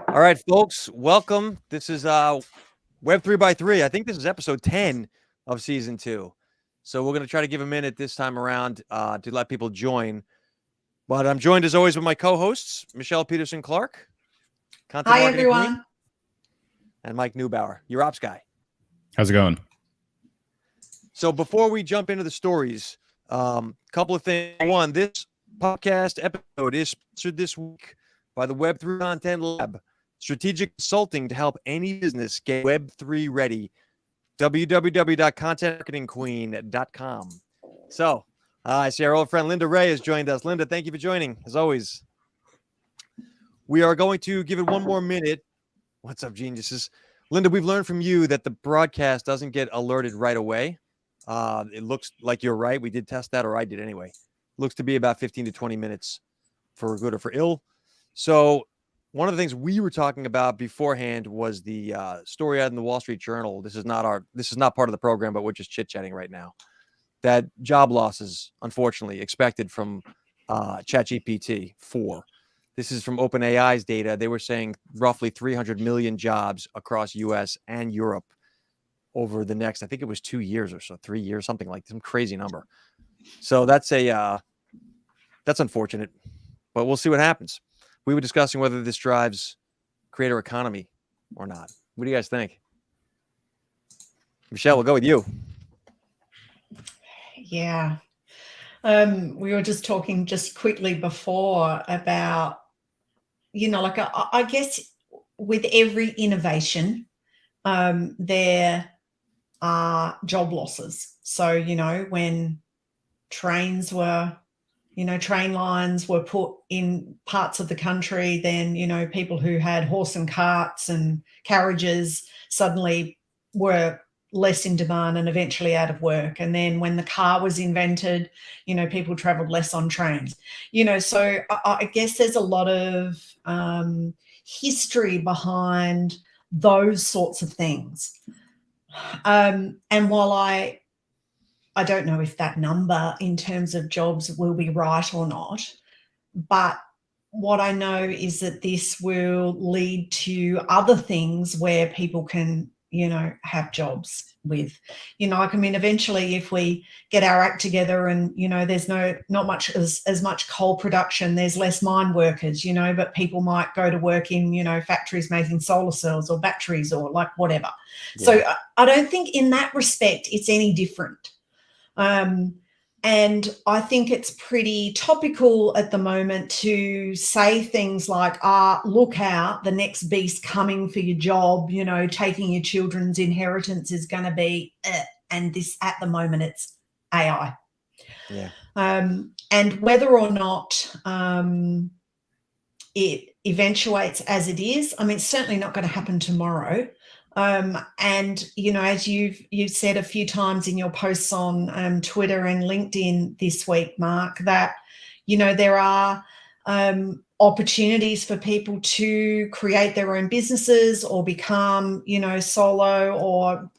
All right, folks, welcome. This is Web 3 by 3. I think this is episode 10 of season 2. So we're going to try to give a minute this time around to let people join. But I'm joined as always with my co-hosts, Michelle Peterson Clark, content Hi, marketing everyone. queen, and Mike Neubauer, your ops guy. How's it going? So before we jump into the stories, couple of things. One, this podcast episode is sponsored this week by the Web3 Content Lab, strategic consulting to help any business get Web3 ready. www.contentmarketingqueen.com. So, I see our old friend Linda Ray has joined us. Linda, thank you for joining, as always. We are going to give it one more minute. What's up, geniuses? Linda, we've learned from you that the broadcast doesn't get alerted right away. It looks like you're right. We did test that, or I did anyway. Looks to be about 15 to 20 minutes for good or for ill. So one of the things we were talking about beforehand was the story out in the Wall Street Journal. This is not part of the program, but we're just chit-chatting right now. That job losses, unfortunately, expected from ChatGPT 4. This is from OpenAI's data. They were saying roughly 300 million jobs across US and Europe over the next, I think it was 2 years or so, 3 years, something like some crazy number. So that's unfortunate, but we'll see what happens. We were discussing whether this drives creator economy or not. What do you guys think? Michelle, we'll go with you. Yeah. We were just talking just quickly before about, like I guess with every innovation, there are job losses. So, when trains train lines were put in parts of the country, then, people who had horse and carts and carriages suddenly were less in demand and eventually out of work. And then when the car was invented, people traveled less on trains. So I guess there's a lot of history behind those sorts of things. And while I don't know if that number in terms of jobs will be right or not, but what I know is that this will lead to other things where people can, have jobs with, eventually if we get our act together and, there's not much as much coal production, there's less mine workers, but people might go to work in, factories making solar cells or batteries or like whatever. Yeah. So I don't think in that respect it's any different. And I think it's pretty topical at the moment to say things like, look out, the next beast coming for your job, taking your children's inheritance is going to be, and this at the moment it's AI. Yeah. And whether or not it eventuates as it is, it's certainly not going to happen tomorrow. And, as you've said a few times in your posts on Twitter and LinkedIn this week, Mark, that, there are opportunities for people to create their own businesses or become, solo or,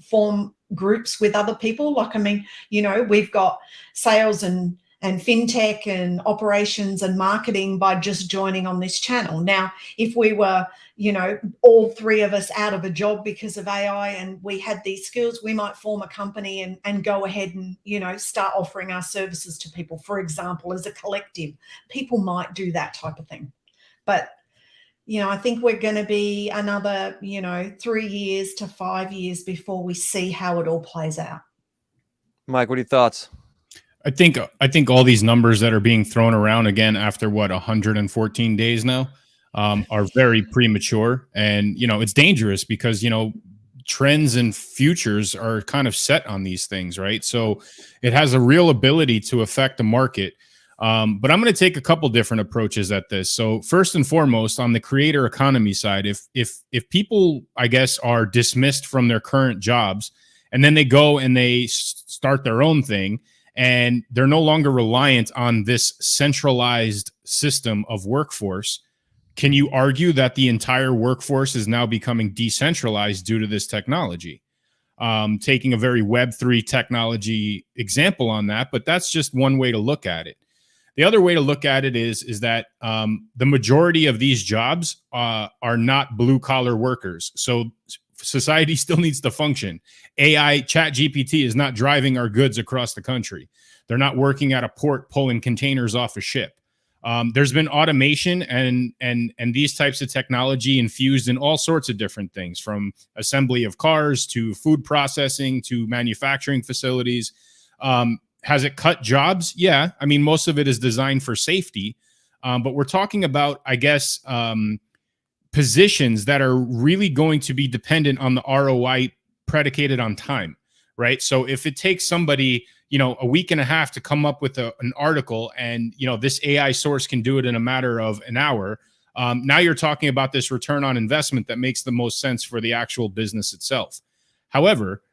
form groups with other people. Like, we've got sales and fintech and operations and marketing by just joining on this channel. Now, if we were, all three of us out of a job because of AI and we had these skills, we might form a company and go ahead and, start offering our services to people, for example, as a collective. People might do that type of thing. But, I think we're going to be another, 3 years to 5 years before we see how it all plays out. Mike, what are your thoughts? I think all these numbers that are being thrown around again after 114 days now are very premature, and it's dangerous because trends and futures are kind of set on these things, right? So it has a real ability to affect the market. But I'm going to take a couple different approaches at this. So first and foremost, on the creator economy side, if people, I guess, are dismissed from their current jobs and then they go and they start their own thing, and they're no longer reliant on this centralized system of workforce, can you argue that the entire workforce is now becoming decentralized due to this technology? Taking a very Web3 technology example on that, but that's just one way to look at it. The other way to look at it is that the majority of these jobs are not blue collar workers. So society still needs to function. AI, ChatGPT is not driving our goods across the country. They're not working at a port pulling containers off a ship. There's been automation and these types of technology infused in all sorts of different things, from assembly of cars to food processing to manufacturing facilities. Has it cut jobs? Yeah. I mean, most of it is designed for safety. But we're talking about, I guess, positions that are really going to be dependent on the ROI predicated on time, right? So if it takes somebody, a week and a half to come up with an article, and, this AI source can do it in a matter of an hour, now you're talking about this return on investment that makes the most sense for the actual business itself. However,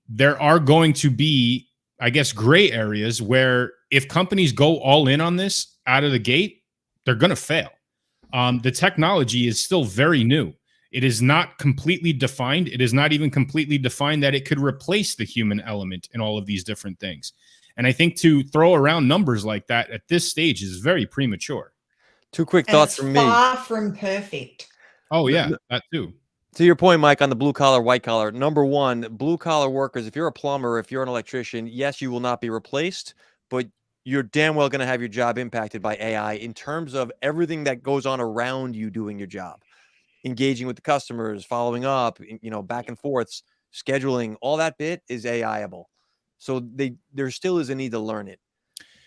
there are going to be, I guess, gray areas where if companies go all in on this out of the gate, they're going to fail. The technology is still very new. It is not completely defined. It is not even completely defined that it could replace the human element in all of these different things. And I think to throw around numbers like that at this stage is very premature. Two quick thoughts from me. Far from perfect. Oh, yeah, that too. To your point, Mike, on the blue collar, white collar. Number one, blue collar workers, if you're a plumber, if you're an electrician, yes, you will not be replaced, but you're damn well going to have your job impacted by AI in terms of everything that goes on around you doing your job, engaging with the customers, following up, back and forths, scheduling, all that bit is AI-able. So there still is a need to learn it.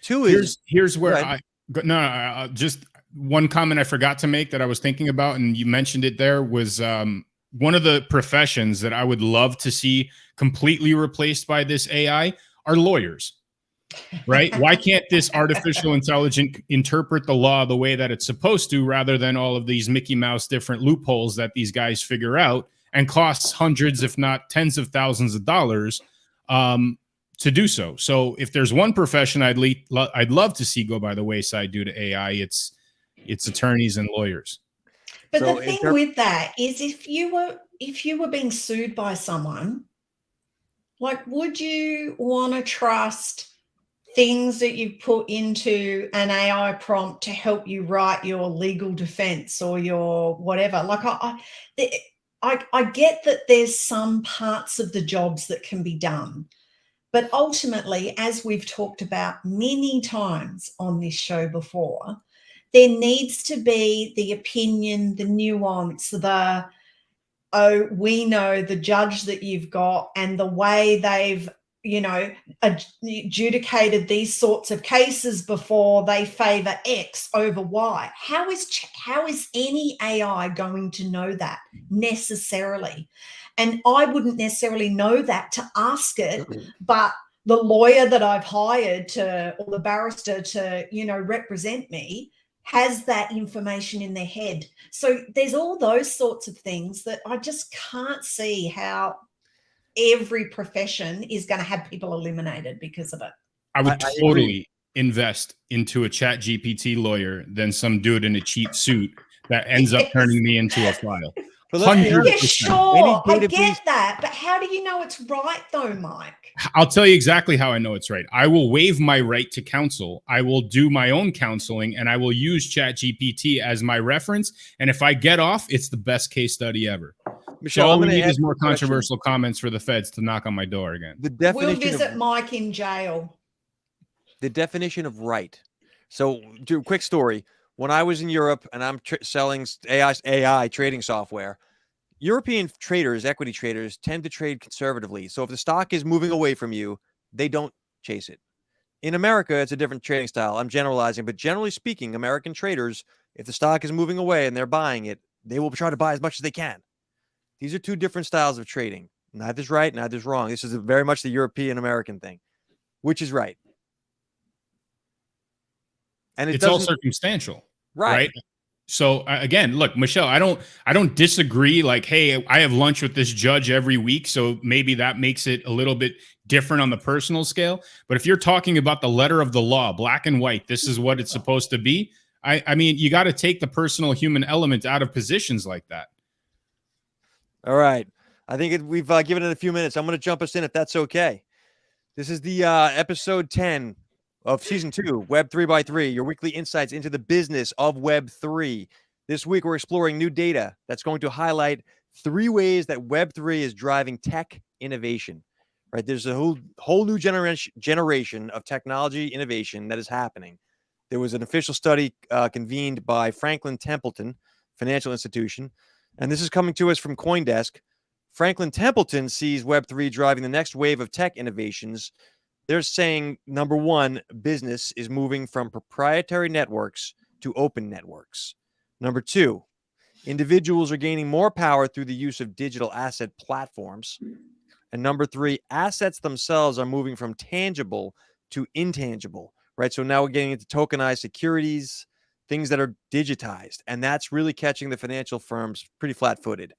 Two is here's where just one comment I forgot to make that I was thinking about, and you mentioned it there, was one of the professions that I would love to see completely replaced by this AI are lawyers. Right? Why can't this artificial intelligence interpret the law the way that it's supposed to, rather than all of these Mickey Mouse different loopholes that these guys figure out and costs hundreds, if not tens of thousands of dollars to do so? So if there's one profession I'd love to see go by the wayside due to AI, it's attorneys and lawyers. But so the thing with that is, if you were being sued by someone, like, would you want to trust things that you've put into an AI prompt to help you write your legal defense or your whatever? Like, I get that there's some parts of the jobs that can be done, but ultimately, as we've talked about many times on this show before, there needs to be the opinion, the nuance, we know the judge that you've got and the way they've adjudicated these sorts of cases before, they favor X over Y. How is any AI going to know that necessarily? And I wouldn't necessarily know that to ask it, but the lawyer that I've hired or the barrister to, represent me has that information in their head. So there's all those sorts of things that I just can't see how every profession is going to have people eliminated because of it. I would totally invest into a ChatGPT lawyer than some dude in a cheap suit that ends up turning me into a file. Yeah, sure, I get that, but how do you know it's right though, Mike? I'll tell you exactly how I know it's right. I will waive my right to counsel. I will do my own counseling, and I will use ChatGPT as my reference. And if I get off, it's the best case study ever. Michelle, so all we need is more controversial comments for the feds to knock on my door again. We'll visit Mike in jail. The definition of right. So, quick story. When I was in Europe and I'm selling AI trading software, European traders, equity traders, tend to trade conservatively. So if the stock is moving away from you, they don't chase it. In America, it's a different trading style. I'm generalizing, but generally speaking, American traders, if the stock is moving away and they're buying it, they will try to buy as much as they can. These are two different styles of trading. Neither's right, neither's wrong. This is very much the European American thing. Which is right? And it's all circumstantial, right? So again, look, Michelle, I don't disagree. Like, hey, I have lunch with this judge every week, so maybe that makes it a little bit different on the personal scale. But if you're talking about the letter of the law, black and white, this is what it's supposed to be. I mean, you got to take the personal human element out of positions like that. All right. I think we've given it a few minutes. I'm going to jump us in if that's okay. This is the episode 10 of season 2, Web 3x3, your weekly insights into the business of Web 3. This week, we're exploring new data that's going to highlight 3 ways that Web 3 is driving tech innovation. Right? There's a whole new generation of technology innovation that is happening. There was an official study convened by Franklin Templeton financial institution, and this is coming to us from CoinDesk. Franklin Templeton sees Web3 driving the next wave of tech innovations. They're saying, number one, business is moving from proprietary networks to open networks. Number two, individuals are gaining more power through the use of digital asset platforms. And number three, assets themselves are moving from tangible to intangible, right? So now we're getting into tokenized securities, things that are digitized, and that's really catching the financial firms pretty flat-footed.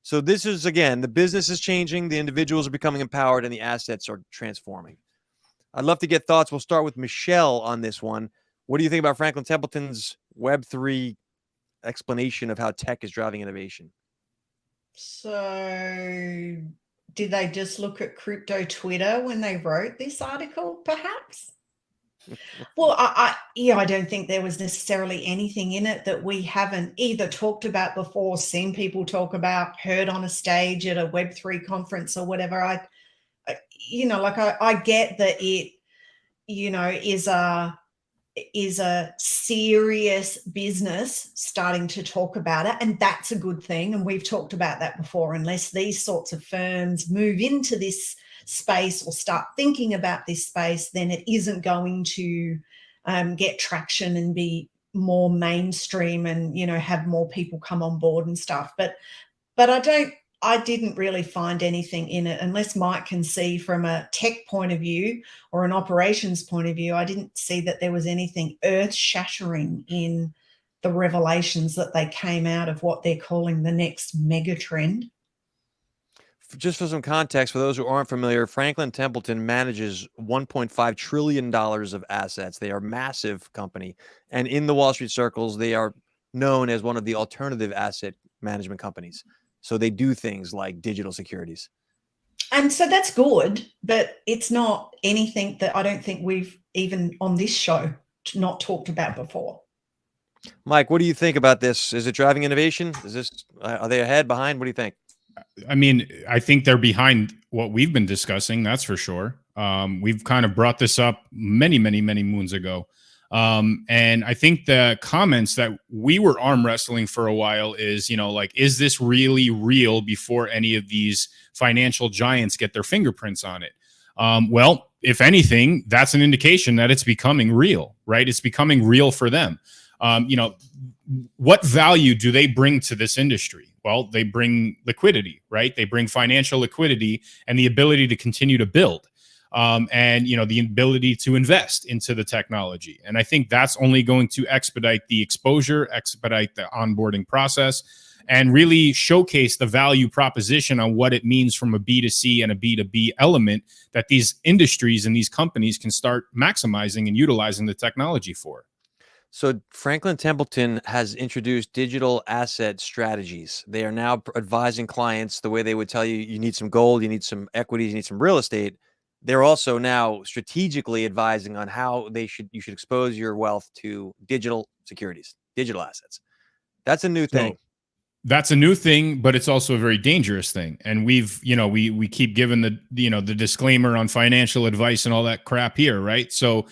So this is, again, the business is changing, the individuals are becoming empowered, and the assets are transforming. I'd love to get thoughts. We'll start with Michelle on this one. What do you think about Franklin Templeton's Web3 explanation of how tech is driving innovation? So did they just look at crypto Twitter when they wrote this article, perhaps? Well, I don't think there was necessarily anything in it that we haven't either talked about before, seen people talk about, heard on a stage at a Web3 conference or whatever. I get that it, is a serious business starting to talk about it, and that's a good thing. And we've talked about that before. Unless these sorts of firms move into this space or start thinking about this space, then it isn't going to get traction and be more mainstream and, have more people come on board and stuff. But I didn't really find anything in it, unless Mike can see from a tech point of view or an operations point of view. I didn't see that there was anything earth-shattering in the revelations that they came out of what they're calling the next mega trend. Just for some context, for those who aren't familiar, Franklin Templeton manages $1.5 trillion of assets. They are a massive company. And in the Wall Street circles, they are known as one of the alternative asset management companies. So they do things like digital securities. And so that's good, but it's not anything that I don't think we've even on this show not talked about before. Mike, what do you think about this? Is it driving innovation? Are they ahead, behind? What do you think? I mean, I think they're behind what we've been discussing. That's for sure. We've kind of brought this up many, many, many moons ago. And I think the comments that we were arm wrestling for a while is, is this really real before any of these financial giants get their fingerprints on it? Well, if anything, that's an indication that it's becoming real, right? It's becoming real for them. What value do they bring to this industry? Well, they bring liquidity, right? They bring financial liquidity and the ability to continue to build. And the ability to invest into the technology. And I think that's only going to expedite the exposure, expedite the onboarding process, and really showcase the value proposition on what it means from a B2C and a B2B element that these industries and these companies can start maximizing and utilizing the technology for. So Franklin Templeton has introduced digital asset strategies. They are now advising clients the way they would tell you, you need some gold, you need some equities, you need some real estate. They're also now strategically advising on how you should expose your wealth to digital securities, digital assets. That's a new thing. That's a new thing, but it's also a very dangerous thing. And we've, we keep giving the disclaimer on financial advice and all that crap here, right? So,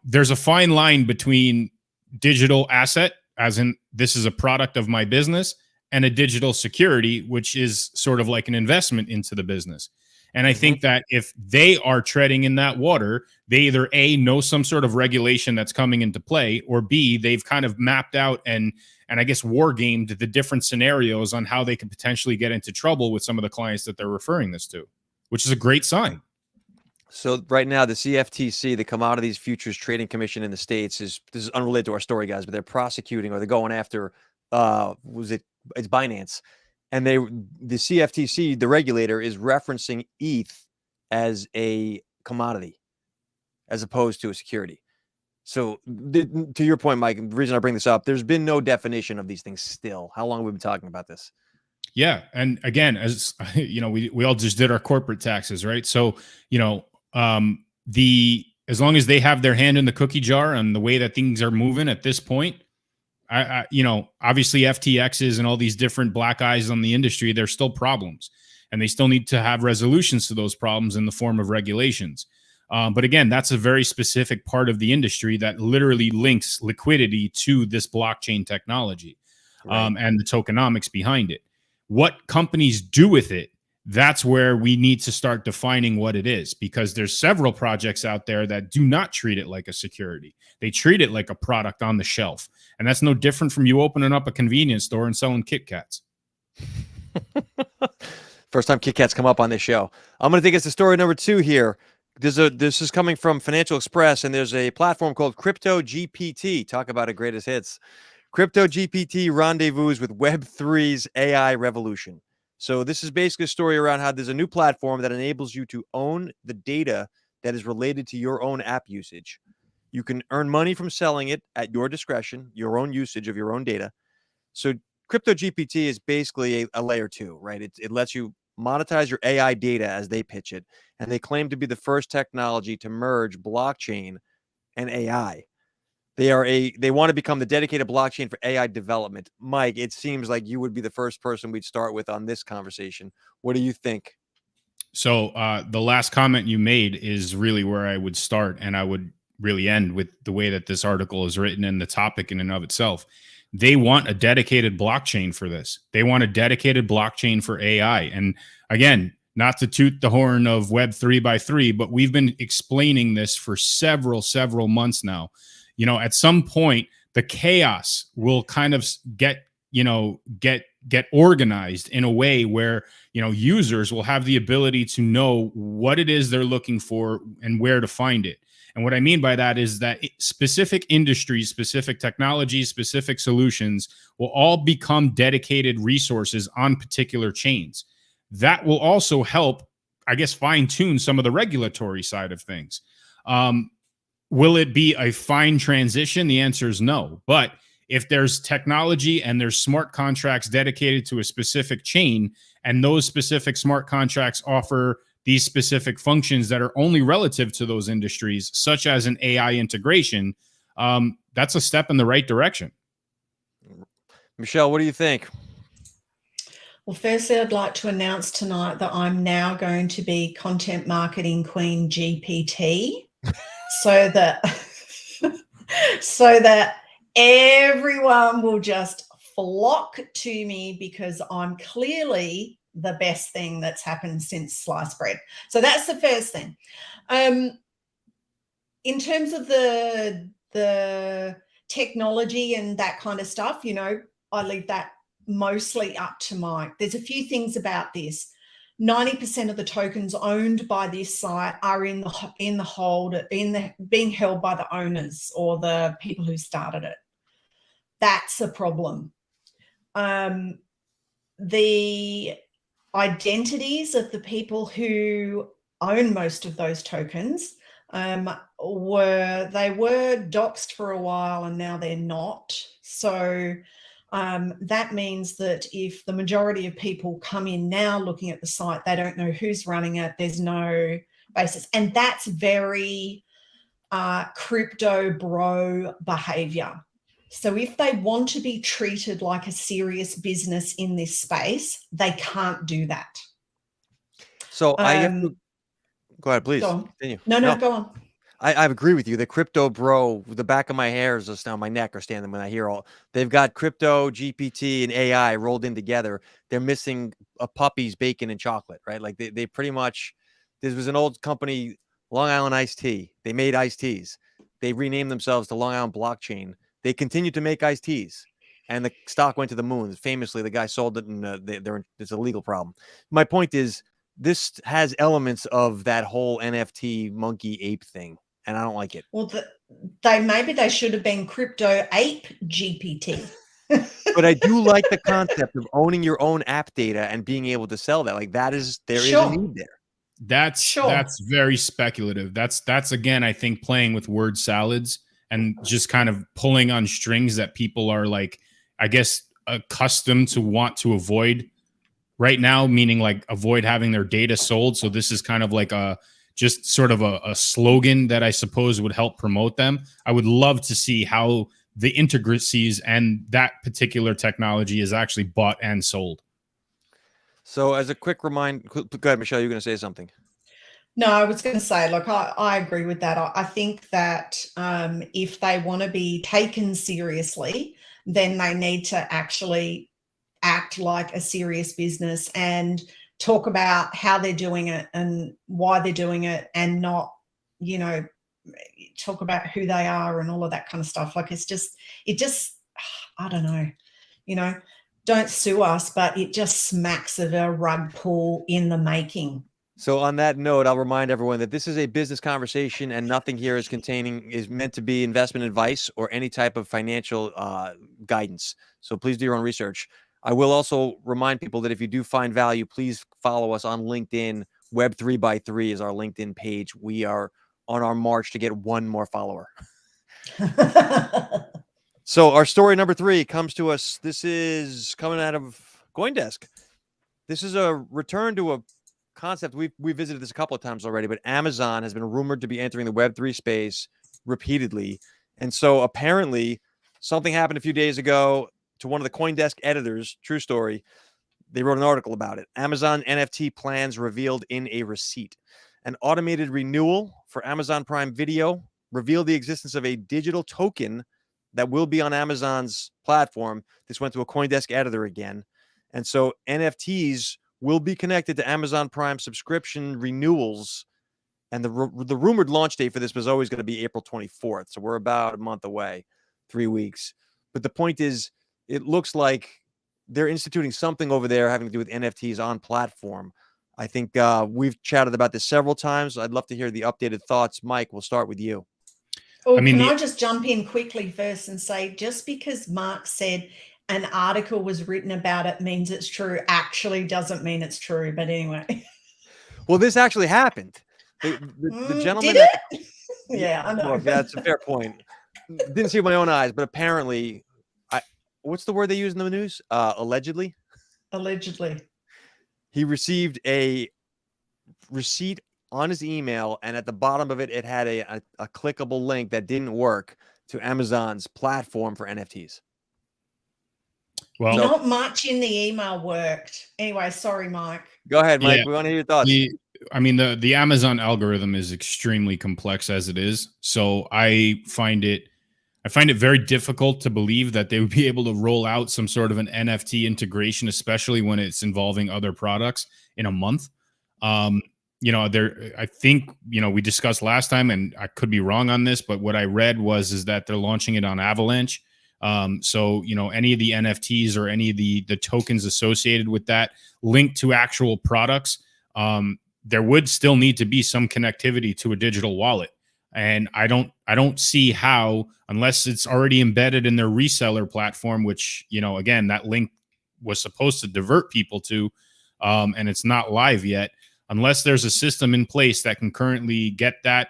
there's a fine line between digital asset, as in this is a product of my business, and a digital security, which is sort of like an investment into the business. And I think that if they are treading in that water, they either A, know some sort of regulation that's coming into play, or B, they've kind of mapped out and I guess war gamed the different scenarios on how they could potentially get into trouble with some of the clients that they're referring this to, which is a great sign. So right now, the CFTC, the Commodities Futures Trading Commission in the States, this is unrelated to our story, guys, but they're prosecuting, or they're going after, it's Binance. And the CFTC, the regulator, is referencing ETH as a commodity as opposed to a security. So to your point, Mike, the reason I bring this up, there's been no definition of these things still. How long have we been talking about this? Yeah. And again, as we all just did our corporate taxes, right? So, the as long as they have their hand in the cookie jar on the way that things are moving at this point, obviously FTXs and all these different black eyes on the industry, there's still problems, and they still need to have resolutions to those problems in the form of regulations. But again, that's a very specific part of the industry that literally links liquidity to this blockchain technology, Right. and the tokenomics behind it. What companies do with it, that's where we need to start defining what it is, because there's several projects out there that do not treat it like a security. They treat it like a product on the shelf. And that's no different from you opening up a convenience store and selling Kit Kats. First time Kit Kats come up on this show. I'm going to take us to story number 2 here. This is coming from Financial Express, and there's a platform called CryptoGPT. Talk about a greatest hits. CryptoGPT rendezvous with Web3's AI revolution. So this is basically a story around how there's a new platform that enables you to own the data that is related to your own app usage. You can earn money from selling it at your discretion, your own usage of your own data. So CryptoGPT is basically a layer 2, right? It lets you monetize your AI data as they pitch it, and they claim to be the first technology to merge blockchain and AI. They want to become the dedicated blockchain for AI development. Mike, it seems like you would be the first person we'd start with on this conversation. What do you think? So the last comment you made is really where I would start, and I would really end with the way that this article is written and the topic in and of itself. They want a dedicated blockchain for this. They want a dedicated blockchain for AI. And again, not to toot the horn of Web 3x3, but we've been explaining this for several months now. At some point, the chaos will kind of get organized in a way where, users will have the ability to know what it is they're looking for and where to find it. And what I mean by that is that specific industries, specific technologies, specific solutions will all become dedicated resources on particular chains. That will also help, I guess, fine tune some of the regulatory side of things. Will it be a fine transition? The answer is no. But if there's technology and there's smart contracts dedicated to a specific chain, and those specific smart contracts offer these specific functions that are only relative to those industries, such as an AI integration, that's a step in the right direction. Michelle, what do you think? Well, firstly, I'd like to announce tonight that I'm now going to be content marketing queen GPT, so that everyone will just flock to me, because I'm clearly the best thing that's happened since sliced bread. So that's the first thing. In terms of the technology and that kind of stuff, I leave that mostly up to Mike. There's a few things about this. 90% of the tokens owned by this site are being held by the owners or the people who started it. That's a problem. The identities of the people who own most of those tokens were doxed for a while, and now they're not. So that means that if the majority of people come in now looking at the site, they don't know who's running it. There's no basis. And that's very crypto bro behavior. So if they want to be treated like a serious business in this space, they can't do that. So I have to go ahead, please. Go on. Continue. No, go on. I agree with you. The crypto bro, the back of my hairs just on my neck are standing when I hear they've got crypto, GPT, and AI rolled in together. They're missing a puppy's bacon and chocolate, right? Like they pretty much, this was an old company, Long Island Iced Tea. They made iced teas. They renamed themselves to Long Island Blockchain. They continued to make iced teas, and the stock went to the moon. Famously, the guy sold it, and it's a legal problem. My point is, this has elements of that whole NFT monkey ape thing, and I don't like it. Well, maybe they should have been crypto ape GPT. But I do like the concept of owning your own app data and being able to sell that. Like there is a need there. That's very speculative. That's again, I think, playing with word salads and just kind of pulling on strings that people are, like, I guess, accustomed to want to avoid right now, meaning like avoid having their data sold. So this is kind of like just sort of a slogan that I suppose would help promote them. I would love to see how the intricacies and that particular technology is actually bought and sold. So as a quick reminder, go ahead, Michelle, you're going to say something. No, I was going to say, look, I agree with that. I think that if they want to be taken seriously, then they need to actually act like a serious business and talk about how they're doing it and why they're doing it, and not, talk about who they are and all of that kind of stuff. Like it just, I don't know, don't sue us, but it just smacks of a rug pull in the making. So on that note, I'll remind everyone that this is a business conversation and nothing here is meant to be investment advice or any type of financial guidance. So please do your own research. I will also remind people that if you do find value, please follow us on LinkedIn. Web3x3 is our LinkedIn page. We are on our march to get one more follower. So our story number 3 comes to us. This is coming out of CoinDesk. This is a return to a concept. We visited this a couple of times already, but Amazon has been rumored to be entering the Web3 space repeatedly. And so apparently something happened a few days ago to one of the CoinDesk editors. True story. They wrote an article about it. Amazon NFT plans revealed in a receipt. An automated renewal for Amazon Prime Video revealed the existence of a digital token that will be on Amazon's platform. This went to a CoinDesk editor again. And so NFTs will be connected to Amazon Prime subscription renewals. And the rumored launch date for this was always going to be April 24th. So we're about a month away, 3 weeks. But the point is, it looks like they're instituting something over there having to do with NFTs on platform. I think we've chatted about this several times. I'd love to hear the updated thoughts. Mike, we'll start with you. Oh, can I just jump in quickly first and say, just because Mark said an article was written about it means it's true, actually doesn't mean it's true. But anyway. Well, this actually happened. The gentleman. Did it? Yeah, I know. Look, that's a fair point. Didn't see it with my own eyes, but apparently, what's the word they use in the news? Allegedly. Allegedly. He received a receipt on his email, and at the bottom of it, it had a clickable link that didn't work to Amazon's platform for NFTs. Well, not much in the email worked. Anyway, sorry, Mike. Go ahead, Mike. Yeah. We want to hear your thoughts. The Amazon algorithm is extremely complex as it is. So I find it very difficult to believe that they would be able to roll out some sort of an NFT integration, especially when it's involving other products, in a month. I think, we discussed last time, and I could be wrong on this, but what I read is that they're launching it on Avalanche. So, any of the NFTs or any of the tokens associated with that linked to actual products, there would still need to be some connectivity to a digital wallet. And I don't see how, unless it's already embedded in their reseller platform, which, again, that link was supposed to divert people to, and it's not live yet, unless there's a system in place that can currently get that,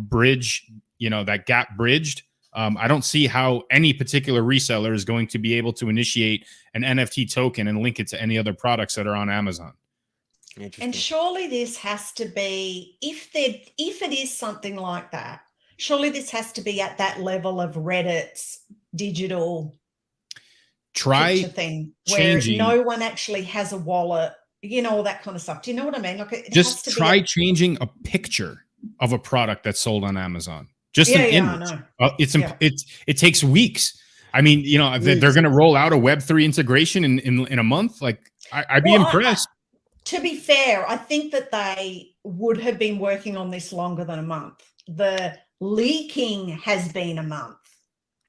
bridge, that gap bridged. I don't see how any particular reseller is going to be able to initiate an NFT token and link it to any other products that are on Amazon. And surely this has to be, if it is something like that, surely this has to be at that level of Reddit's digital picture thing, where no one actually has a wallet, all that kind of stuff. Do you know what I mean? Like, just try changing a picture of a product that's sold on Amazon. Just an image. I know. It takes weeks. I mean, they're going to roll out a Web3 integration in a month. Like, I'd be impressed. To be fair, I think that they would have been working on this longer than a month. The leaking has been a month.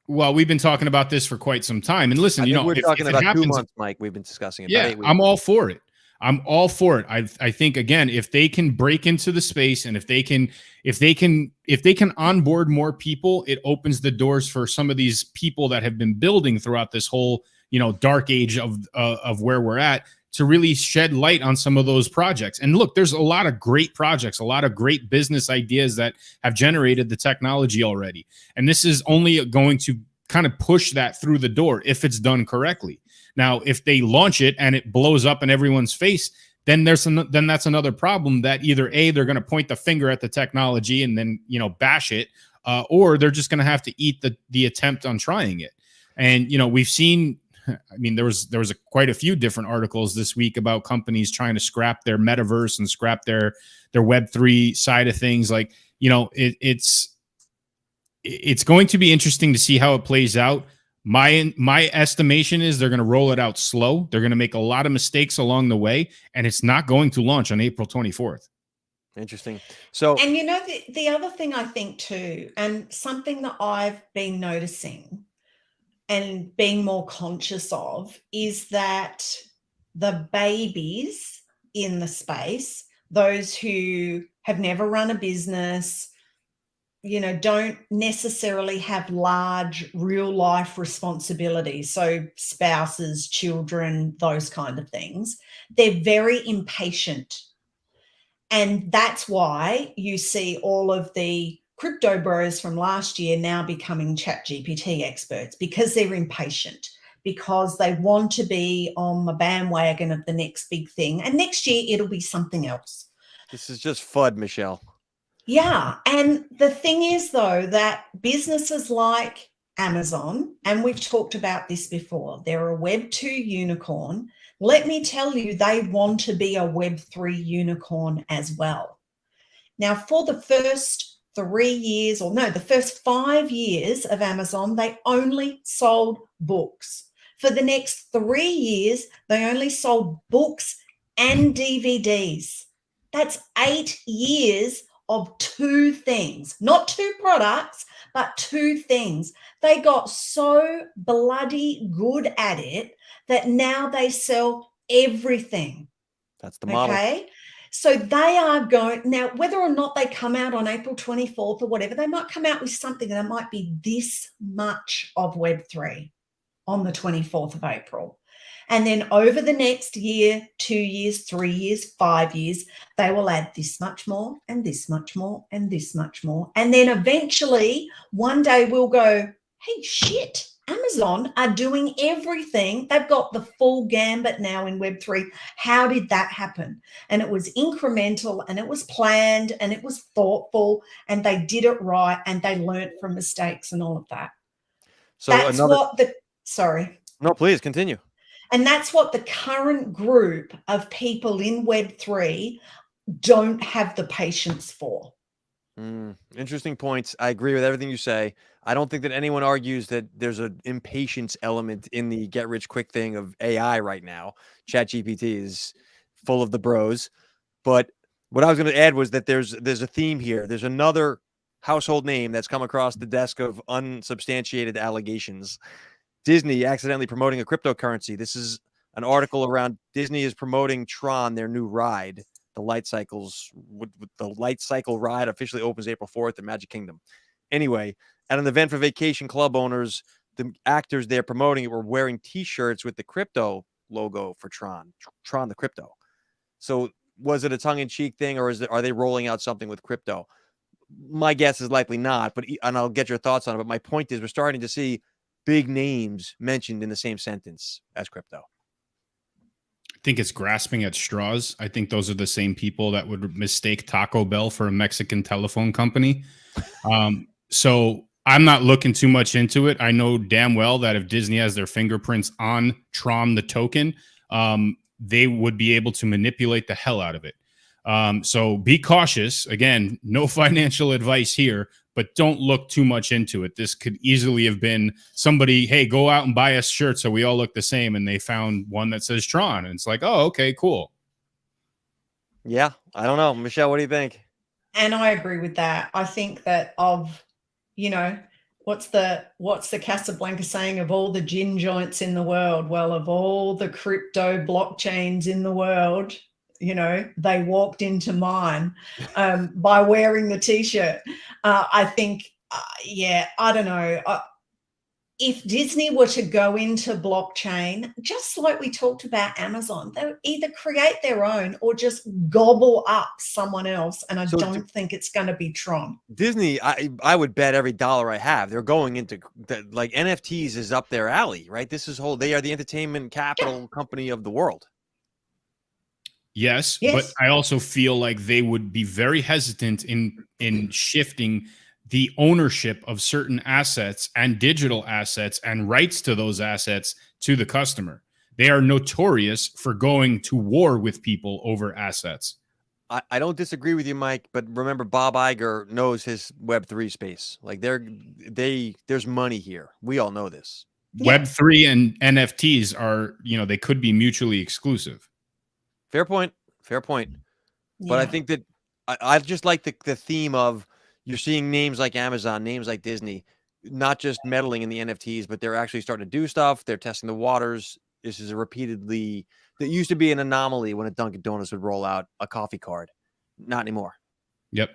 Well, we've been talking about this for quite some time. And listen, we're talking about 2 months, Mike. We've been discussing it. Yeah, I'm all for it. I think, again, if they can break into the space and if they can onboard more people, it opens the doors for some of these people that have been building throughout this whole, dark age of where we're at, to really shed light on some of those projects. And look, there's a lot of great projects, a lot of great business ideas that have generated the technology already. And this is only going to kind of push that through the door if it's done correctly. Now, if they launch it and it blows up in everyone's face, then then that's another problem that either A, they're going to point the finger at the technology and then, you know, bash it, or they're just going to have to eat the attempt on trying it. And, you know, we've seen, I mean, there was quite a few different articles this week about companies trying to scrap their metaverse and scrap their Web3 side of things. Like, you know, it's going to be interesting to see how it plays out. My estimation is they're going to roll it out slow. They're going to make a lot of mistakes along the way, and it's not going to launch on April 24th. Interesting. So, and you know, the other thing I think too, and something that I've been noticing and being more conscious of, is that the babies in the space, those who have never run a business, you know, don't necessarily have large real life responsibilities. So spouses, children, those kind of things, they're very impatient. And that's why you see all of the crypto bros from last year now becoming ChatGPT experts, because they're impatient, because they want to be on the bandwagon of the next big thing. And next year it'll be something else. this is just FUD, Michelle. Yeah. And the thing is, though, that businesses like Amazon, and we've talked about this before, they're a Web2 unicorn. Let me tell you, they want to be a Web3 unicorn as well. Now, for the first 3 years, or no, the first 5 years of Amazon, they only sold books. For the next 3 years, they only sold books and DVDs. That's 8 years of 2 things, not 2 products, but 2 things. They got so bloody good at it that now they sell everything. That's the model. Okay. So they are going now, whether or not they come out on April 24th or whatever, they might come out with something that might be this much of Web3 on the 24th of April. And then over the next year, 2 years, 3 years, 5 years, they will add this much more and this much more and this much more. And then eventually one day we'll go, hey, shit, Amazon are doing everything. They've got the full gambit now in Web3. How did that happen? And it was incremental, and it was planned, and it was thoughtful, and they did it right, and they learned from mistakes and all of that. So that's what the, sorry. No, please continue. And that's what the current group of people in Web3 don't have the patience for. Interesting points. I agree with everything you say. I don't think that anyone argues that there's an impatience element in the get rich quick thing of AI right now. ChatGPT is full of the bros. But what I was going to add was that there's a theme here. There's another household name that's come across the desk of unsubstantiated allegations. Disney accidentally promoting a cryptocurrency. This is an article around Disney is promoting Tron, their new ride. The light cycles, the light cycle ride officially opens April 4th at Magic Kingdom. Anyway, at an event for vacation club owners, the actors there promoting it were wearing T-shirts with the crypto logo for Tron the crypto. So was it a tongue-in-cheek thing, or are they rolling out something with crypto? My guess is likely not, and I'll get your thoughts on it. But my point is, we're starting to see big names mentioned in the same sentence as crypto. I think it's grasping at straws. I think those are the same people that would mistake Taco Bell for a Mexican telephone company. So I'm not looking too much into it. I know damn well that if Disney has their fingerprints on Tron, the token, they would be able to manipulate the hell out of it. So be cautious. Again, no financial advice here, but don't look too much into it. This could easily have been somebody, hey, go out and buy a shirt so we all look the same. And they found one that says Tron. And it's like, oh, okay, cool. Yeah, I don't know. Michelle, what do you think? And I agree with that. I think that what's the Casablanca saying, of all the gin joints in the world? Well, of all the crypto blockchains in the world, they walked into mine by wearing the T-shirt. I think, I don't know. If Disney were to go into blockchain, just like we talked about Amazon, they would either create their own or just gobble up someone else. And I don't think it's going to be Tron. Disney, I would bet every dollar I have they're going into like NFTs is up their alley, right? They are the entertainment capital company of the world. Yes, Yes. but I also feel like they would be very hesitant in shifting the ownership of certain assets and digital assets and rights to those assets to the customer. They are notorious for going to war with people over assets. I don't disagree with you, Mike, but remember Bob Iger knows his Web3 space. Like there's money here. We all know this. Yeah. Web3 and NFTs are, they could be mutually exclusive. Fair point. Fair point. But I think that I just like the theme of you're seeing names like Amazon, names like Disney, not just meddling in the NFTs, but they're actually starting to do stuff. They're testing the waters. This is that used to be an anomaly when a Dunkin' Donuts would roll out a coffee card. Not anymore. Yep.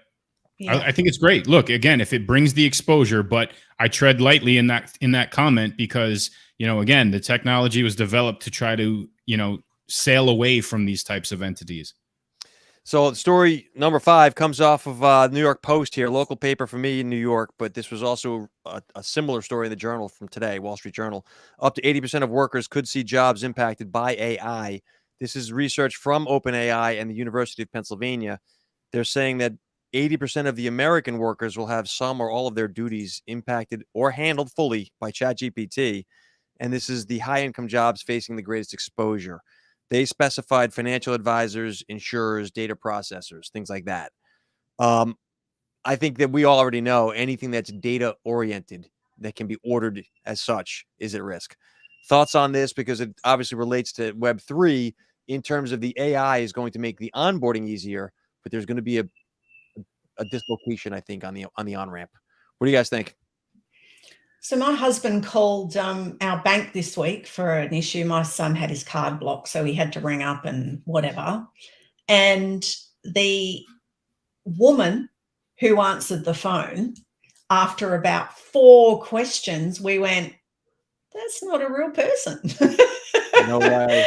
Yeah. I think it's great. Look, again, if it brings the exposure, but I tread lightly in that comment because, again, the technology was developed to try to, sail away from these types of entities. So story number 5 comes off of New York Post here, local paper for me in New York, but this was also a similar story in the Journal from today, Wall Street Journal. Up to 80% of workers could see jobs impacted by AI. This is research from OpenAI and the University of Pennsylvania. They're saying that 80% of the American workers will have some or all of their duties impacted or handled fully by ChatGPT. And this is the high-income jobs facing the greatest exposure. They specified financial advisors, insurers, data processors, things like that. I think that we all already know anything that's data-oriented that can be ordered as such is at risk. Thoughts on this? Because it obviously relates to Web3 in terms of the AI is going to make the onboarding easier, but there's going to be a dislocation, I think, on the on-ramp. What do you guys think? So my husband called our bank this week for an issue. My son had his card blocked, so he had to ring up and whatever. And the woman who answered the phone, after about 4 questions, we went, that's not a real person. No way.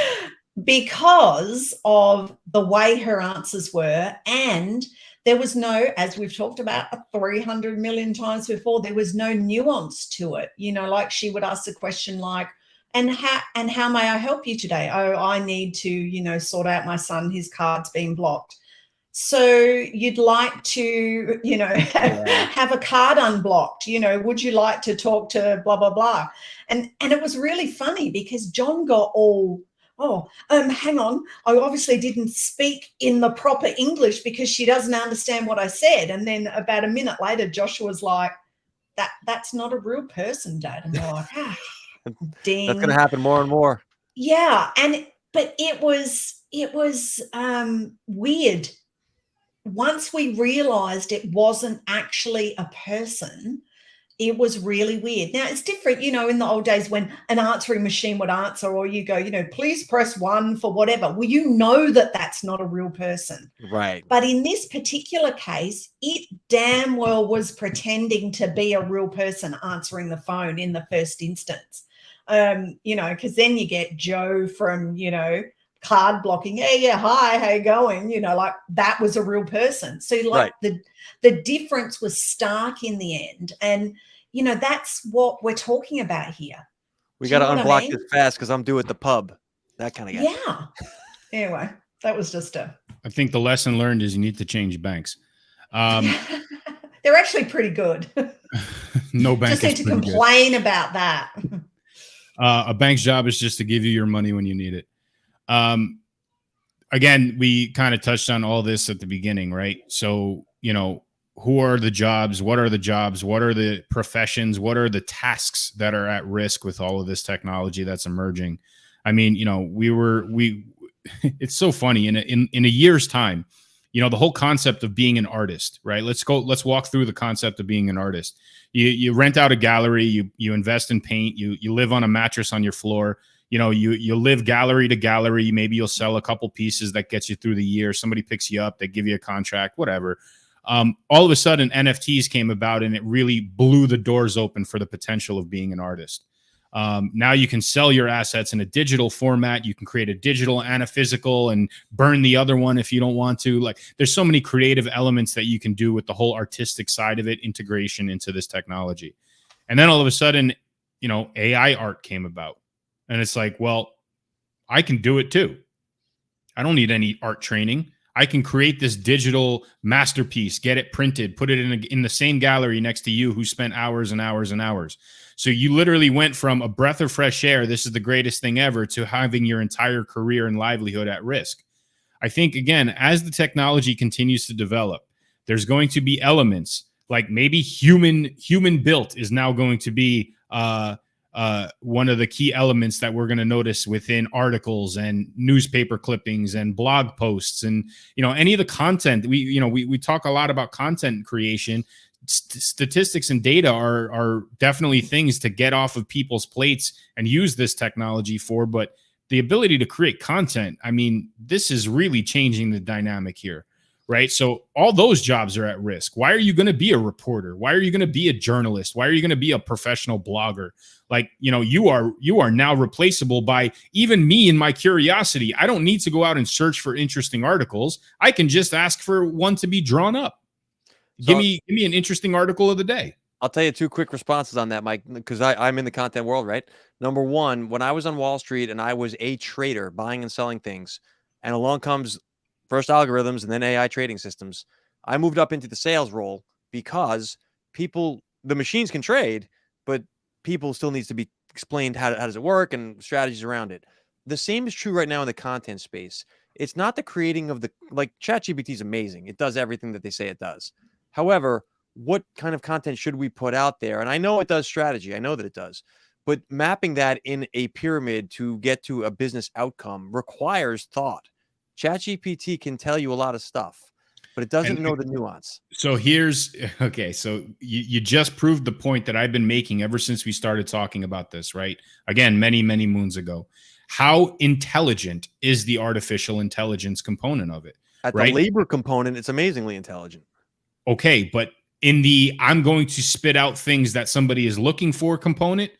Because of the way her answers were, and there was no, as we've talked about 300 million times before, there was no nuance to it. Like she would ask a question like, and how may I help you today? Oh, I need to, sort out my son, his card's been blocked. So you'd like to, have a card unblocked, would you like to talk to blah, blah, blah. And it was really funny because John got all, hang on, I obviously didn't speak in the proper English because she doesn't understand what I said. And then about a minute later, Joshua's like, that's not a real person, Dad. And we're like, ding. That's going to happen more and more. Yeah. But it was weird. Once we realized it wasn't actually a person, it was really weird. Now, it's different, in the old days when an answering machine would answer, or you go, please press 1 for whatever. Well, that that's not a real person. Right. But in this particular case, it damn well was pretending to be a real person answering the phone in the first instance. Because then you get Joe from, card blocking. Yeah, hi, how you going? Like that was a real person. So like right. the difference was stark in the end. And, that's what we're talking about here. We got to unblock this fast because I'm due at the pub. That kind of guy. Yeah. Anyway, that was just I think the lesson learned is you need to change banks. They're actually pretty good. No bank just need to complain about that. A bank's job is just to give you your money when you need it. Again, we kind of touched on all this at the beginning, right? So, who are the jobs? What are the jobs? What are the professions? What are the tasks that are at risk with all of this technology that's emerging? I mean, it's so funny in a year's time, the whole concept of being an artist, right? Let's walk through the concept of being an artist. You rent out a gallery, you invest in paint, you live on a mattress on your floor. You live gallery to gallery. Maybe you'll sell a couple pieces that gets you through the year. Somebody picks you up, they give you a contract, whatever. All of a sudden, NFTs came about, and it really blew the doors open for the potential of being an artist. Now you can sell your assets in a digital format. You can create a digital and a physical, and burn the other one if you don't want to. Like, there's so many creative elements that you can do with the whole artistic side of it, integration into this technology. And then all of a sudden, AI art came about. And it's like, well, I can do it too. I don't need any art training. I can create this digital masterpiece, get it printed, put it in the same gallery next to you who spent hours and hours and hours. So you literally went from a breath of fresh air, this is the greatest thing ever, to having your entire career and livelihood at risk. I think, again, as the technology continues to develop, there's going to be elements like maybe human built is now going to be one of the key elements that we're going to notice within articles and newspaper clippings and blog posts, and any of the content. We talk a lot about content creation. Statistics and data are definitely things to get off of people's plates and use this technology for, but the ability to create content, I mean, this is really changing the dynamic here, right? So all those jobs are at risk. Why are you going to be a reporter? Why are you going to be a journalist? Why are you going to be a professional blogger? Like, you are now replaceable by even me and my curiosity. I don't need to go out and search for interesting articles. I can just ask for one to be drawn up. Give me an interesting article of the day. I'll tell you 2 quick responses on that, Mike, because I'm in the content world, right? Number one, when I was on Wall Street and I was a trader buying and selling things, and along comes first algorithms and then AI trading systems, I moved up into the sales role because the machines can trade, but people still needs to be explained how does it work and strategies around it. The same is true right now in the content space. It's not the creating of ChatGPT is amazing. It does everything that they say it does. However, what kind of content should we put out there? And I know it does strategy. I know that it does. But mapping that in a pyramid to get to a business outcome requires thought. ChatGPT can tell you a lot of stuff, but it doesn't know the nuance. So so you just proved the point that I've been making ever since we started talking about this, right? Again, many, many moons ago. How intelligent is the artificial intelligence component of it? At the labor component, it's amazingly intelligent. Okay, but in the I'm going to spit out things that somebody is looking for component,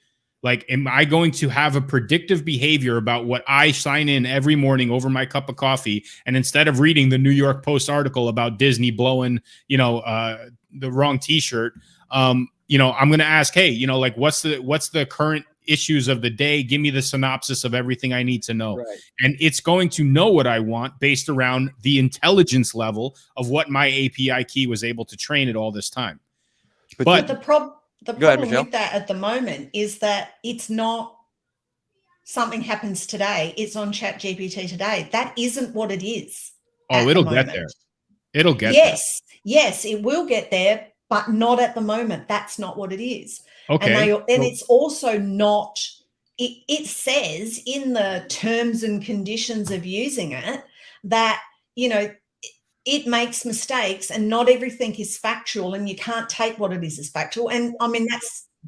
like, am I going to have a predictive behavior about what I sign in every morning over my cup of coffee? And instead of reading the New York Post article about Disney blowing, the wrong T-shirt, I'm going to ask, hey, what's the current issues of the day? Give me the synopsis of everything I need to know. Right. And it's going to know what I want based around the intelligence level of what my API key was able to train it all this time. But the problem ahead, with that at the moment is that it's not something happens today. It's on ChatGPT today. That isn't what it is. Oh, it'll get there. It'll get there. Yes, it will get there, but not at the moment. That's not what it is. Okay. And it's also not, it says in the terms and conditions of using it that, it makes mistakes and not everything is factual, and you can't take what it is as factual. And I mean,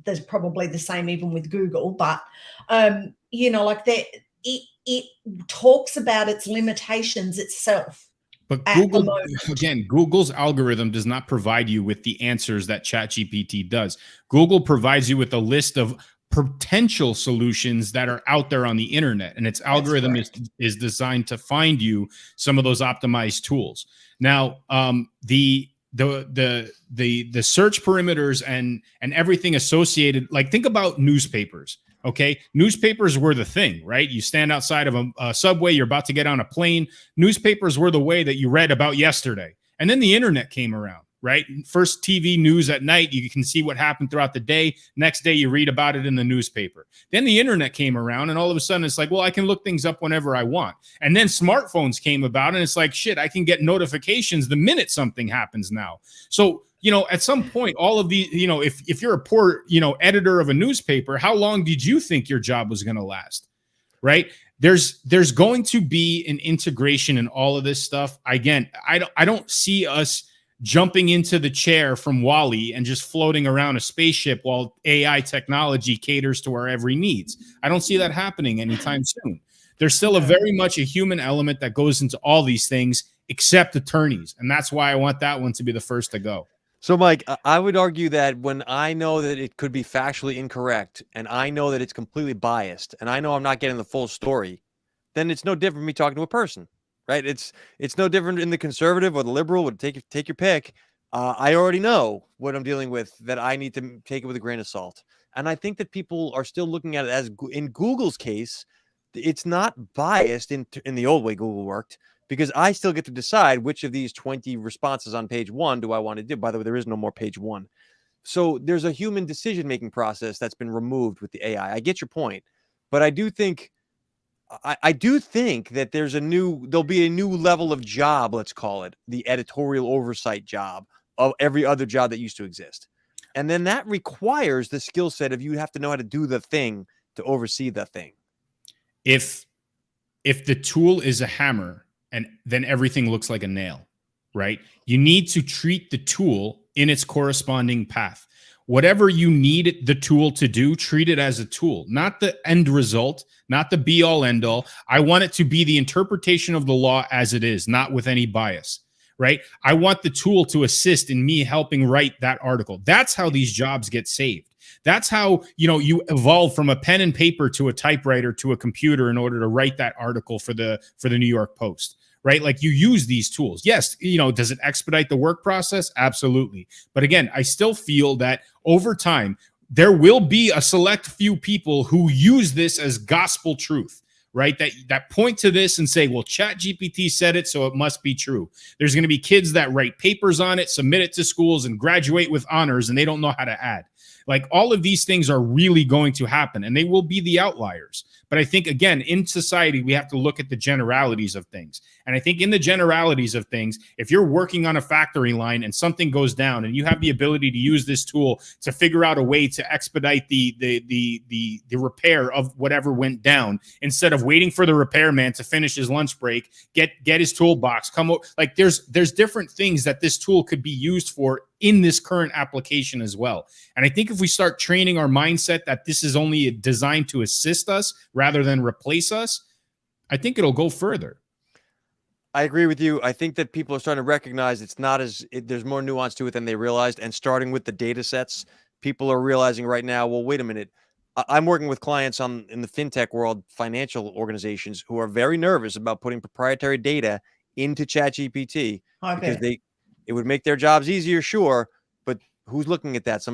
there's probably the same even with Google, but, it talks about its limitations itself. But Google's algorithm does not provide you with the answers that ChatGPT does. Google provides you with a list of potential solutions that are out there on the internet, and its algorithm is designed to find you some of those optimized tools. Now, the search perimeters and everything associated, like, think about newspapers. Okay. Newspapers were the thing, right? You stand outside of a subway, you're about to get on a plane. Newspapers were the way that you read about yesterday. And then the internet came around, right? First TV news at night, you can see what happened throughout the day. Next day, you read about it in the newspaper. Then the internet came around, and all of a sudden it's like, well, I can look things up whenever I want. And then smartphones came about, and it's like, shit, I can get notifications the minute something happens now. So, at some point, all of these, if you're a poor, editor of a newspaper, how long did you think your job was going to last? Right? There's going to be an integration in all of this stuff. Again, I don't see us jumping into the chair from WALL-E and just floating around a spaceship while AI technology caters to our every needs. I don't see that happening anytime soon. There's still a very much a human element that goes into all these things, except attorneys. And that's why I want that one to be the first to go. So, Mike, I would argue that when I know that it could be factually incorrect, and I know that it's completely biased, and I know I'm not getting the full story, then it's no different from me talking to a person, right? It's no different in the conservative or the liberal. Take your pick. I already know what I'm dealing with, that I need to take it with a grain of salt. And I think that people are still looking at it as, in Google's case, it's not biased in the old way Google worked, because I still get to decide which of these 20 responses on page 1 do I want to do. By the way, there is no more page 1. So there's a human decision-making process that's been removed with the AI. I get your point, but I do think that there'll be a new level of job, let's call it the editorial oversight job of every other job that used to exist. And then that requires the skill set of you have to know how to do the thing to oversee the thing. If the tool is a hammer, and then everything looks like a nail, right? You need to treat the tool in its corresponding path. Whatever you need the tool to do, treat it as a tool, not the end result, not the be all end all. I want it to be the interpretation of the law as it is, not with any bias, right? I want the tool to assist in me helping write that article. That's how these jobs get saved. That's how, you evolve from a pen and paper to a typewriter to a computer in order to write that article for the New York Post, right? Like, you use these tools. Yes, does it expedite the work process? Absolutely. But again, I still feel that over time, there will be a select few people who use this as gospel truth, right? That point to this and say, well, ChatGPT said it, so it must be true. There's going to be kids that write papers on it, submit it to schools, and graduate with honors, and they don't know how to add. Like, all of these things are really going to happen, and they will be the outliers. But I think, again, in society, we have to look at the generalities of things. And I think in the generalities of things, if you're working on a factory line and something goes down and you have the ability to use this tool to figure out a way to expedite the repair of whatever went down, instead of waiting for the repairman to finish his lunch break, get his toolbox, come over. Like, there's different things that this tool could be used for in this current application as well. And I think if we start training our mindset that this is only designed to assist us rather than replace us, I think it'll go further. I agree with you. I think that people are starting to recognize there's more nuance to it than they realized. And starting with the data sets, people are realizing right now, well, wait a minute. I'm working with clients in the fintech world, financial organizations, who are very nervous about putting proprietary data into ChatGPT because it would make their jobs easier, sure, but who's looking at that?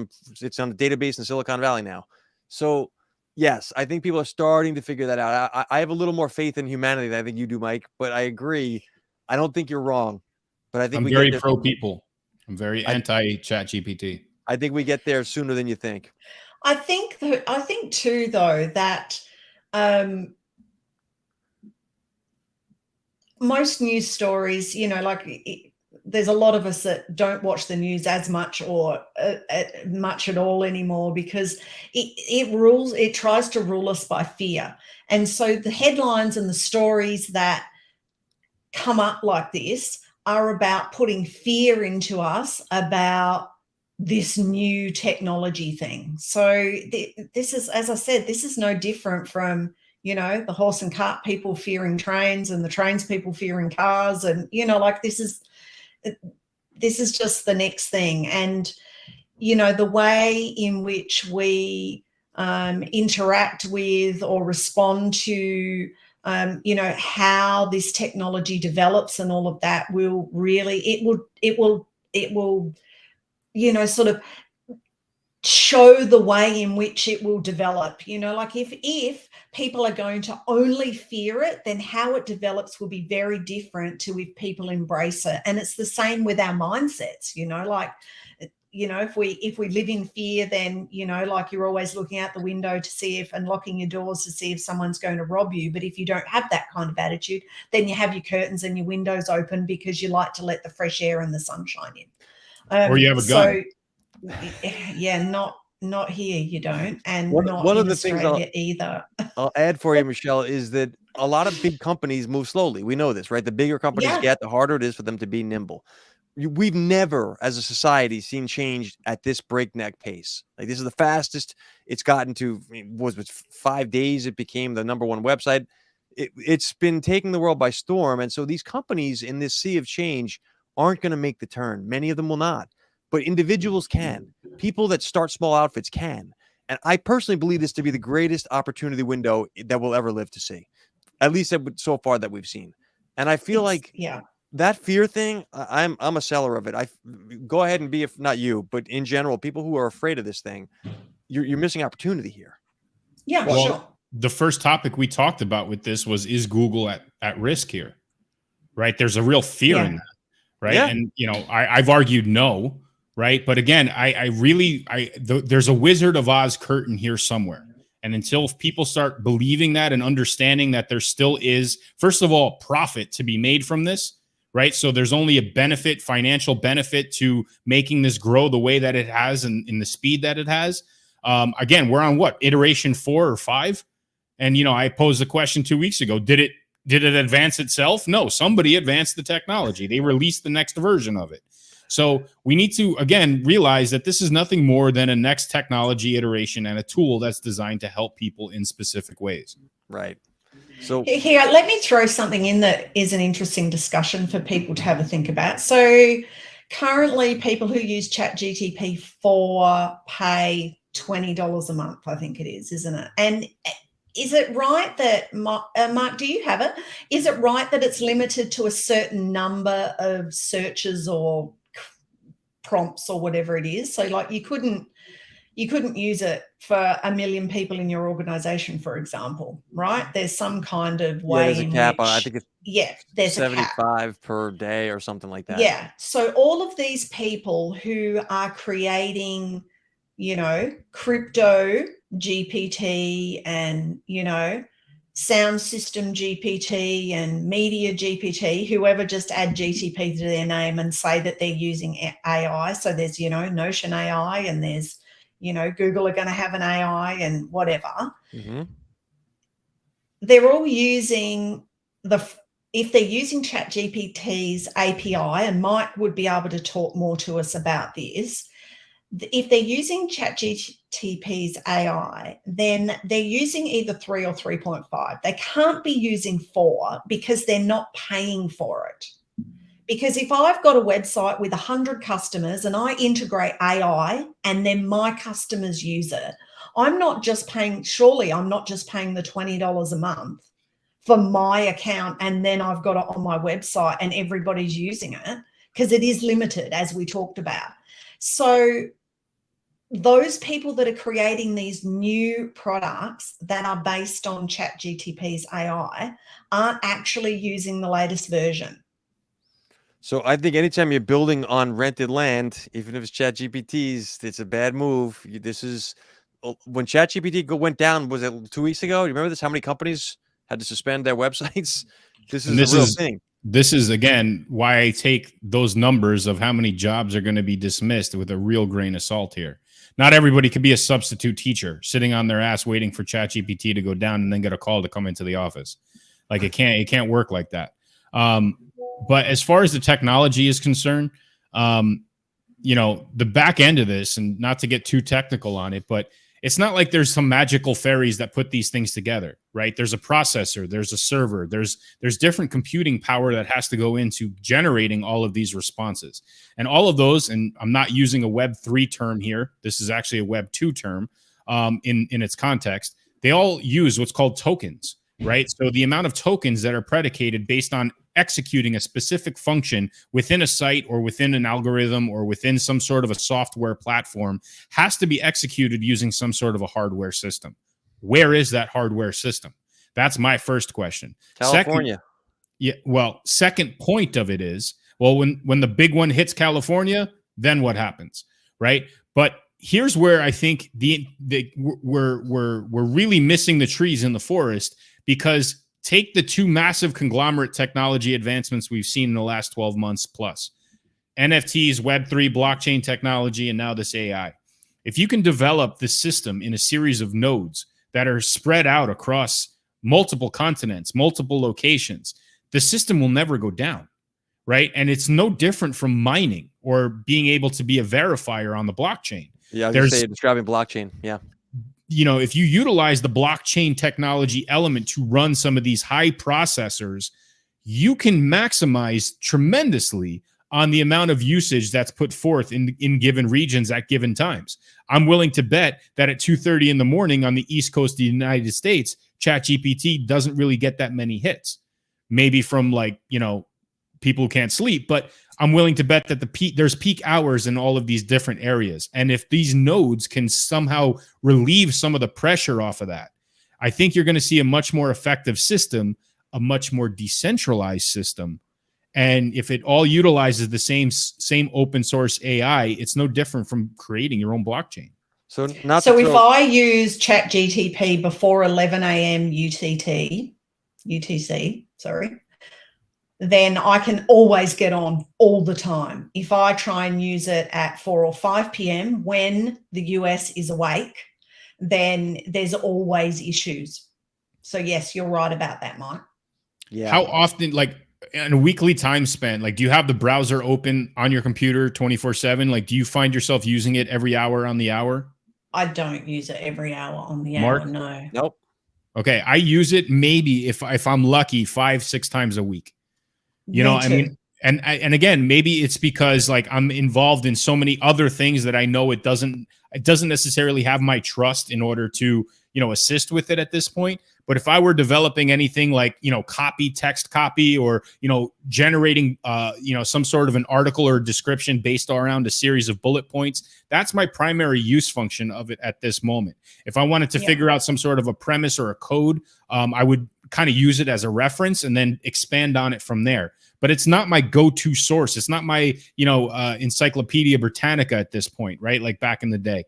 It's on the database in Silicon Valley now. So yes, I think people are starting to figure that out. I have a little more faith in humanity than I think you do, Mike, but I agree. I don't think you're wrong, but I think I'm very pro people. I'm very anti ChatGPT. I think we get there sooner than you think. I think too, though, that most news stories, there's a lot of us that don't watch the news as much or much at all anymore, because it tries to rule us by fear. And so the headlines and the stories that come up like this are about putting fear into us about this new technology thing. So this is, as I said, this is no different from, the horse and cart people fearing trains and the trains people fearing cars. And, this is just the next thing. And, the way in which we interact with or respond to, how this technology develops and all of that will really, it will, sort of show the way in which it will develop. If people are going to only fear it, then how it develops will be very different to if people embrace it. And it's the same with our mindsets, if we live in fear, then, you're always looking out the window to see and locking your doors to see if someone's going to rob you. But if you don't have that kind of attitude, then you have your curtains and your windows open because you like to let the fresh air and the sunshine in. Or you have a gun. Yeah, not here, you don't, and one not of in the things Australia either. I'll add for you, Michelle, is that a lot of big companies move slowly. We know this, right? The bigger companies get, the harder it is for them to be nimble. We've never, as a society, seen change at this breakneck pace. Like, this is the fastest it's gotten to. Was 5 days it became the #1 website. It's been taking the world by storm, and so these companies in this sea of change aren't going to make the turn. Many of them will not, but individuals can. People that start small outfits can. And I personally believe this to be the greatest opportunity window that we'll ever live to see, at least so far that we've seen. And I feel that fear thing, I'm a seller of it. Go ahead and be, if not you, but in general, people who are afraid of this thing, you're missing opportunity here. Yeah, well, sure. the first topic we talked about with this was, is Google at risk here? Right? There's a real fear in that, right? Yeah. And I've argued no, right? But again, there's a Wizard of Oz curtain here somewhere. And until people start believing that and understanding that there still is, first of all, profit to be made from this, right? So there's only a benefit, financial benefit to making this grow the way that it has and in the speed that it has. Again, we're on what, iteration 4 or 5? And, I posed the question 2 weeks ago, did it advance itself? No, somebody advanced the technology. They released the next version of it. So we need to, again, realize that this is nothing more than a next technology iteration and a tool that's designed to help people in specific ways. Right. So here, let me throw something in that is an interesting discussion for people to have a think about. So currently people who use ChatGPT 4 pay $20 a month, I think it is, isn't it? And is it right that, Mark, do you have it? Is it right that it's limited to a certain number of searches or prompts or whatever it is? So like you couldn't use it for 1 million people in your organization, for example, right? There's some kind of way. There's a cap on, I think it's there's 75 per day or something like that. Yeah. So all of these people who are creating, crypto GPT and, sound system GPT and media GPT, whoever, just add GTP to their name and say that they're using AI. So there's, Notion AI, and there's, Google are going to have an AI and whatever. Mm-hmm. They're all using if they're using ChatGPT's API, and Mike would be able to talk more to us about this. If they're using ChatGPT's AI, then they're using either 3 or 3.5. They can't be using 4 because they're not paying for it. Because if I've got a website with 100 customers and I integrate AI and then my customers use it, I'm not just paying the $20 a month for my account and then I've got it on my website and everybody's using it, because it is limited, as we talked about. So those people that are creating these new products that are based on ChatGPT's AI aren't actually using the latest version. So I think anytime you're building on rented land, even if it's ChatGPT's, it's a bad move. This is when ChatGPT went down. Was it 2 weeks ago? You remember this? How many companies had to suspend their websites? This is a real thing. This is, again, why I take those numbers of how many jobs are going to be dismissed with a real grain of salt here. Not everybody could be a substitute teacher sitting on their ass waiting for ChatGPT to go down and then get a call to come into the office. Like it can't work like that. But as far as the technology is concerned, the back end of this, and not to get too technical on it, but it's not like there's some magical fairies that put these things together, right? There's a processor, there's a server, there's different computing power that has to go into generating all of these responses. And all of those, and I'm not using a Web3 term here, this is actually a Web2 term in its context, they all use what's called tokens, right? So the amount of tokens that are predicated based on executing a specific function within a site or within an algorithm or within some sort of a software platform has to be executed using some sort of a hardware system. Where is that hardware system? That's my first question. California. Second point of it is, well, when the big one hits California, then what happens, right? But here's where I think we're really missing the trees in the forest, because take the two massive conglomerate technology advancements we've seen in the last 12 months plus. NFTs, Web3, blockchain technology, and now this AI. If you can develop the system in a series of nodes that are spread out across multiple continents, multiple locations, the system will never go down, right? And it's no different from mining or being able to be a verifier on the blockchain. Yeah, I was describing blockchain. Yeah. If you utilize the blockchain technology element to run some of these high processors, you can maximize tremendously on the amount of usage that's put forth in given regions at given times. I'm willing to bet that at 2:30 in the morning on the East Coast of the United States, ChatGPT doesn't really get that many hits. Maybe from people who can't sleep, but I'm willing to bet that there's peak hours in all of these different areas. And if these nodes can somehow relieve some of the pressure off of that, I think you're going to see a much more effective system, a much more decentralized system. And if it all utilizes the same open source AI, it's no different from creating your own blockchain. So if I use ChatGPT before 11 a.m. UTC, then I can always get on all the time. If I try and use it at 4 or 5 p.m. when the US is awake, then there's always issues. So yes, you're right about that, Mike. Yeah. How often, like in a weekly time span, like do you have the browser open on your computer 24/7? Like, do you find yourself using it every hour on the hour? I don't use it every hour on the Mark? hour, no. Nope. Okay, I use it maybe if I'm lucky 5-6 times a week. You know, I mean, and again, maybe it's because like I'm involved in so many other things that I know it doesn't necessarily have my trust in order to, assist with it at this point. But if I were developing anything like, text copy, or, generating, some sort of an article or description based around a series of bullet points, that's my primary use function of it at this moment. If I wanted to figure out some sort of a premise or a code, I would kind of use it as a reference and then expand on it from there. But it's not my go-to source. It's not my, Encyclopedia Britannica at this point, right? Like back in the day.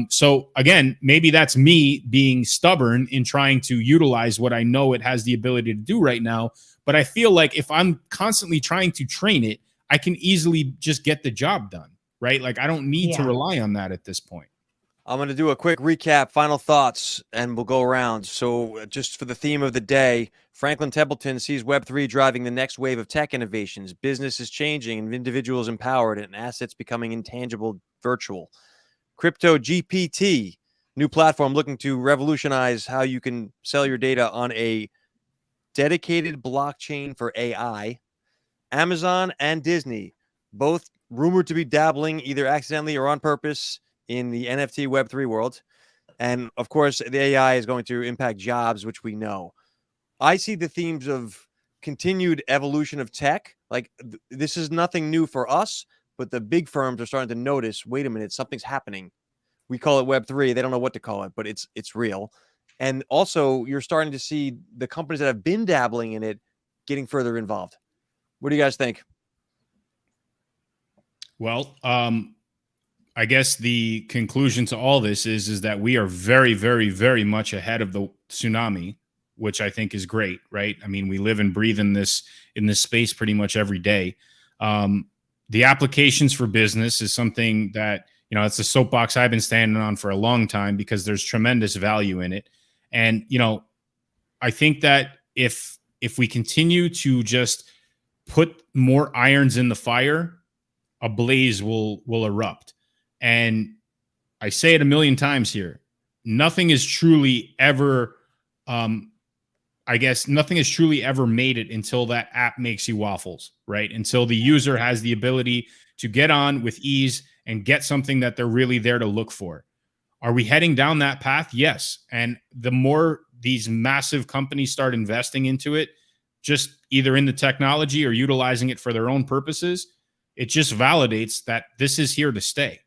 So again, maybe that's me being stubborn in trying to utilize what I know it has the ability to do right now. But I feel like if I'm constantly trying to train it, I can easily just get the job done, right? Like I don't need to rely on that at this point. I'm going to do a quick recap, final thoughts, and we'll go around. So just for the theme of the day, Franklin Templeton sees Web3 driving the next wave of tech innovations. Business is changing and individuals empowered, and assets becoming intangible, virtual. CryptoGPT, new platform looking to revolutionize how you can sell your data on a dedicated blockchain for AI. Amazon and Disney, both rumored to be dabbling either accidentally or on purpose in the NFT Web3 world. And of course, the AI is going to impact jobs, which we know. I see the themes of continued evolution of tech. Like this is nothing new for us, but the big firms are starting to notice, wait a minute, something's happening. We call it Web3. They don't know what to call it, but it's real. And also you're starting to see the companies that have been dabbling in it getting further involved. What do you guys think? Well, I guess the conclusion to all this is that we are very, very, very much ahead of the tsunami, which I think is great, right? I mean, we live and breathe in this space pretty much every day. The applications for business is something that, it's a soapbox I've been standing on for a long time because there's tremendous value in it. And, I think that if we continue to just put more irons in the fire, a blaze will erupt. And I say it a million times here, nothing is truly ever, nothing has truly ever made it until that app makes you waffles, right? Until the user has the ability to get on with ease and get something that they're really there to look for. Are we heading down that path? Yes. And the more these massive companies start investing into it, just either in the technology or utilizing it for their own purposes, it just validates that this is here to stay.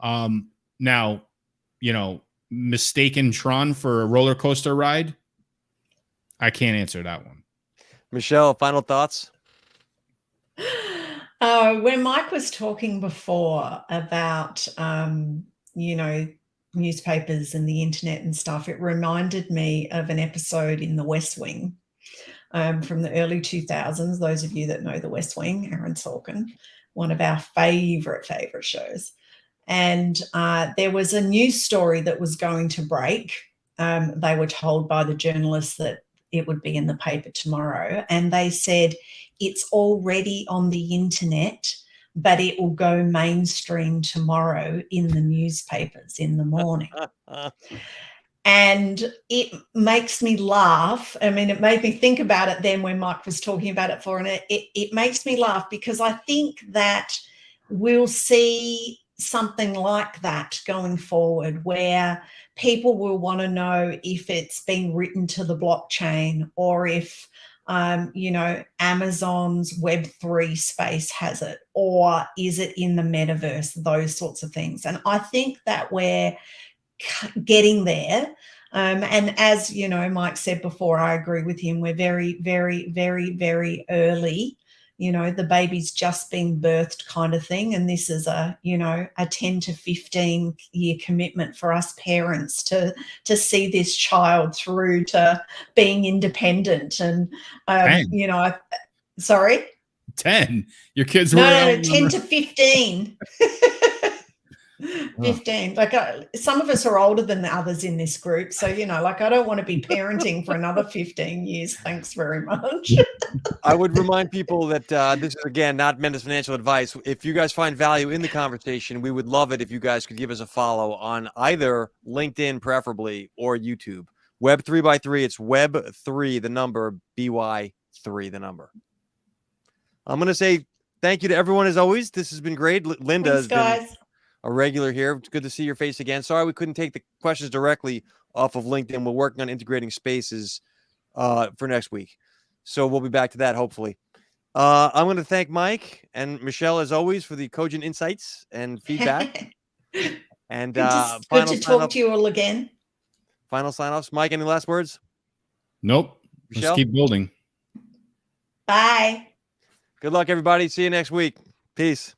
Now, mistaken Tron for a roller coaster ride, I can't answer that one. Michelle, final thoughts? When Mike was talking before about, newspapers and the internet and stuff, it reminded me of an episode in The West Wing from the early 2000s. Those of you that know The West Wing, Aaron Sorkin, one of our favorite shows. And there was a news story that was going to break. They were told by the journalists that it would be in the paper tomorrow. And they said, it's already on the internet, but it will go mainstream tomorrow in the newspapers in the morning. And it makes me laugh. I mean, it made me think about it then when Mike was talking about it and it makes me laugh because I think that we'll see something like that going forward where people will want to know if it's been written to the blockchain or if Amazon's Web3 space has it, or is it in the metaverse, those sorts of things. And I think that we're getting there. And as you know, Mike said before, I agree with him. We're very, very, very, very early. You know, the baby's just been birthed kind of thing. And this is a 10 to 15 year commitment for us parents to see this child through to being independent. And, sorry? 10. Your kids were No, 10 to 15. 15. Like some of us are older than the others in this group. So, I don't want to be parenting for another 15 years. Thanks very much. I would remind people that this is, again, not meant as financial advice. If you guys find value in the conversation, we would love it if you guys could give us a follow on either LinkedIn, preferably, or YouTube. Web 3x3, it's Web 3, the number, BY3, the number. I'm going to say thank you to everyone as always. This has been great. Linda has been a regular here. It's good to see your face again. Sorry we couldn't take the questions directly off of LinkedIn. We're working on integrating spaces for next week. So we'll be back to that, hopefully. I'm going to thank Mike and Michelle, as always, for the cogent insights and feedback. And good to talk to you all again. Final sign-offs. Mike, any last words? Nope. Michelle? Let's keep building. Bye. Good luck, everybody. See you next week. Peace.